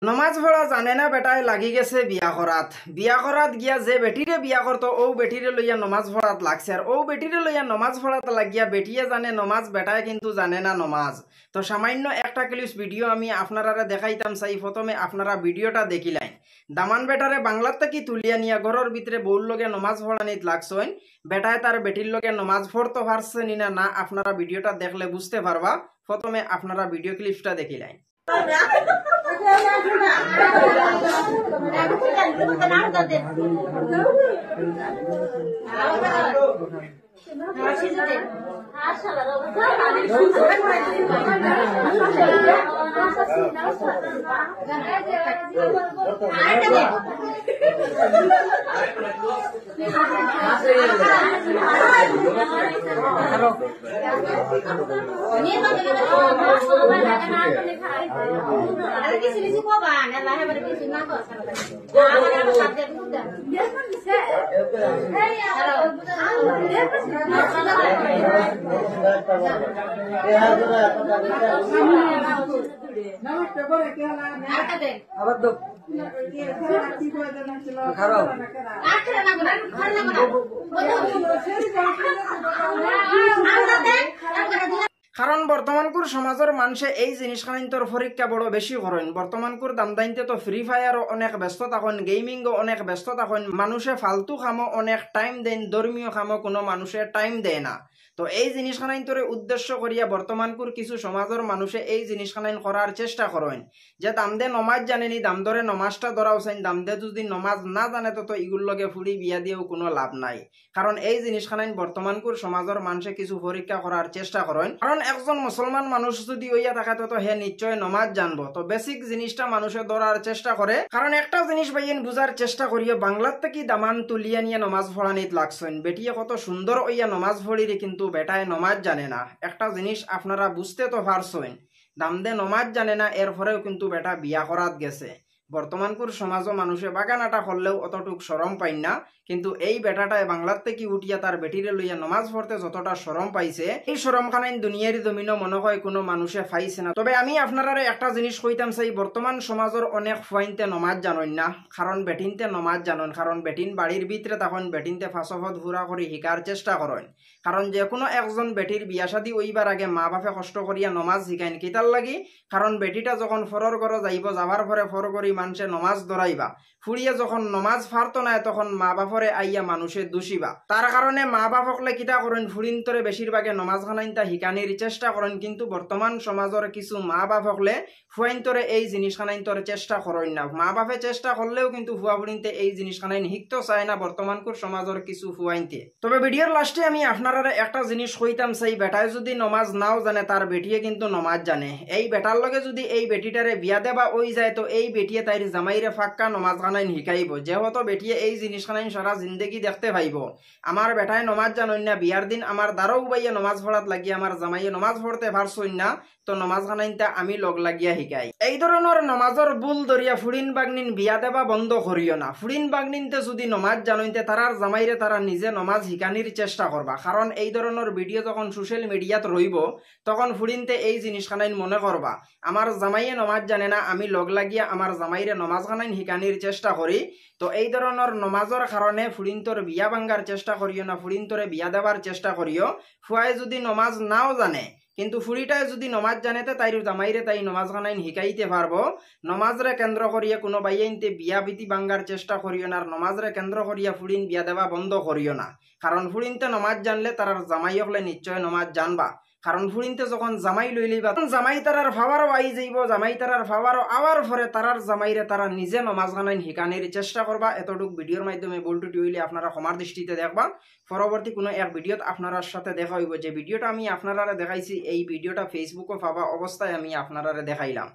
নমাজ পড়া জানে না বেটায় লাগি গেছে বিয়া করাত গিয়া যে বেটিরে বিয়া করতো ও বেটিরে লইয়া নমাজ পড়াত লাগছে আর ও বেটিরে লইয়া নমাজ পড়াত লাগিয়া বেটিয়ে জানে নমাজ বেটায় কিন্তু জানে না নমাজ। তো সামান্য একটা ক্লিপ ভিডিও আমি আপনারা দেখাইতাম চাই। প্রথমে আপনারা ভিডিওটা দেখিলেন দামান বেটারে বাংলার থেকে তুলিয়া নিয়া ঘরের ভিতরে বউর লগে নমাজ পড়ানিত লাগছেন। বেটায় তার বেটির লগে নমাজ পড়তে পারছে না না আপনারা ভিডিওটা দেখলে বুঝতে পারবা। প্রথমে আপনারা ভিডিও ক্লিপটা দেখিলেন। কারণ বর্তমানকুর সমাজের মানুষে এই জিনিসখানিন্তর পরীক্ষা বড় বেশি করেন। বর্তমানকুর দামদাইনতে তো ফ্রি ফায়ারও অনেক ব্যস্ত থাকেন, গেমিংও অনেক ব্যস্ত থাকেন। মানুষে ফালতু কামও অনেক টাইম দেন, ধর্মীয় কামও কোনো মানুষে টাইম দেয় না। তো এই জিনিসখানাইন্তরে উদ্দেশ্য করিয়া বর্তমানকুর কিছু সমাজের মানুষে এই জিনিসখানাইন করার চেষ্টা করেন যে দামদে নমাজ জানেনি, দাম ধরে নমাজটা ধরাও চাইন। দামদে যদি নমাজ না জানে তো ইগুর লগে ফুড়ি বিয়া দিয়েও কোনো লাভ নাই। কারণ এই জিনিসখানাইন বর্তমানকুর সমাজের মানুষে কিছু পরীক্ষা করার চেষ্টা করেন। কারণ একজন মুসলমান মানুষ যদি হইয়া থাকে তো হে নিশ্চয় নমাজ জানবো। তো বেসিক জিনিসটা মানুষে ধরার চেষ্টা করে। কারণ একটা জিনিস ভাইয়েন বুঝার চেষ্টা করিয়া বাংলার থেকে দামান তুলিয়া নিয়ে নমাজ পড়ানিত লাগছেন। বেটিয়ে কত সুন্দর হইয়া নমাজ পড়িরে কিন্তু বেটায় নমাজ জানে না। একটা জিনিস আপনারা বুঝতে তো পারছেন, দামদে নমাজ জানে না এরপরেও কিন্তু বেটা বিয়া করাত গেছে। বর্তমানকুর সমাজও মানুষে বাগানাটা করলেও অতটুক শরম পাই না, কিন্তু এই বেটাটায় বাংলার থেকে উঠিয়া তার বেটিরে লইয়া নমাজ পড়তে যতটা শরম পাইছে এই শরমখানাইন দুনিয়ার জমিনও মনে হয় কোনো মানুষে পাইছে না। তবে আমি আপনারা একটা জিনিস কইতাম চাই, বর্তমান সমাজের অনেক ফুয়াইনতে নমাজ জানেন না, কারণ বেটিনতে নমাজ জানেন। কারণ বেটিন বাড়ির ভিতরে তখন বেটিনতে ফাঁসফত ঘুরা করে শিকার চেষ্টা করেন। কারণ যে কোনো একজন বেটির বিয়া শাদী ওইবার আগে মা বাপে কষ্ট করিয়া নমাজ শিখাইন কিতার লাগি। কারণ বেটিটা যখন ফরর ঘরে যাইব, যাবার পরে ফর করি মানুষে নমাজ ধরাইবা, ফুড়িয়ে যখন নমাজ ফারতো না তখন মা বাপরে আইয়া মানুষে দোষিবা। তার কারণে মা বাপকলে কিতা করেন ফুড়িন্তরে বেশিরভাগে নমাজ খানাইনটা শিকানির চেষ্টা করেন। কিন্তু বর্তমান সমাজের কিছু মা বাপকলে ফুয়াইন্তরে এই জিনিস খানাইন্তরে চেষ্টা করেন না। মা বাপে চেষ্টা করলেও কিন্তু ফুয়া ফুড়িনতে এই জিনিস খানাইন শিখতে চায় না বর্তমানকুর সমাজের কিছু ফুয়াইনতে। তবে ভিডিওর লাস্টে আমি আপনারা একটা জিনিস কইতাম চাই, বেটায় যদি নমাজ নাও জানে তার বেটিয়ে কিন্তু নমাজ জানে। এই বেটার লগে যদি এই বেটিটারে বিয়া দেবা ওই যায় তো এই বেটিয়ে তাইর জামাইরে ফাক্কা নমাজ খানাইন শিখাইব। যেহেতু বেটিয়ে এই জিনিস খানাইন সারা জিন্দগি দেখতে পাইব আমার বেটায় নমাজ জানই না, বিয়ার দিন আমার দ্বারাও বাইয়া নমাজ পড়াত লাগিয়ে আমার জামাইয়ে নমাজ পড়তে পারছই না, তো নমাজ খানাইনটা আমি লগ লাগিয়া শিকাই। এই ধরনের নমাজের ভুল ধরিয়া ফুড়িন বাগনিন বিয়া দেবা বন্ধ করিও না। ফুড়িন বাগনিনতে যদি নমাজ জানইতে তারার জামাইরে তারা নিজে নমাজ শিকানির চেষ্টা করবা। কারণ এই ধরনের ভিডিও যখন সোশ্যাল মিডিয়াত রইব তখন ফুড়িনতে এই জিনিস খানাইন মনে করবা আমার জামাইয়ে নমাজ জানে না, আমি লগ লাগিয়া আমার জামাইরে নমাজ খানাইন শিকানির চেষ্টা করি। তো এই ধরনের নমাজের কারণে ফুড়িন্তর বিয়া ভাঙ্গার চেষ্টা করিও না, ফুড়িন্তরে বিয়া দেবার চেষ্টা করিও। ফুয়ায় যদি নমাজ নাও জানে কিন্তু ফুড়িটায় যদি নমাজ জানেতে তাই জামাইরে তাই নমাজ খানাইন শিকাইতে পারবো। নমাজরে কেন্দ্র করিয়া কোনো বাইয়াইনতে বিয়া বিধি ভাঙ্গার চেষ্টা করিও না, আর নমাজরে কেন্দ্র করিয়া ফুড়িন বিয়া দেওয়া বন্ধ করিও না। কারণ ফুড়িনতে নমাজ জানলে তারার জামাই হলে নিশ্চয় নমাজ জানবা। কারণ ফুড়িনতে যখন জামাই লই লইবা তখন জামাই তারার ফাওয়ারও আই যাইব, জামাই তারার ফাওয়ারও আওয়ার পরে তারার জামাইরে তারা নিজে নমাজ গানাইন শিকানির চেষ্টা করবা। এতটুক ভিডিওর মাধ্যমে বলটুটি হইলে আপনারা ক্ষমার দৃষ্টিতে দেখবা। পরবর্তী কোনো এক ভিডিওত আপনার সাথে দেখা হইব। যে ভিডিওটা আমি আপনারা দেখাইছি এই ভিডিওটা ফেসবুকে পাওয়া অবস্থায় আমি আপনারা দেখাইলাম।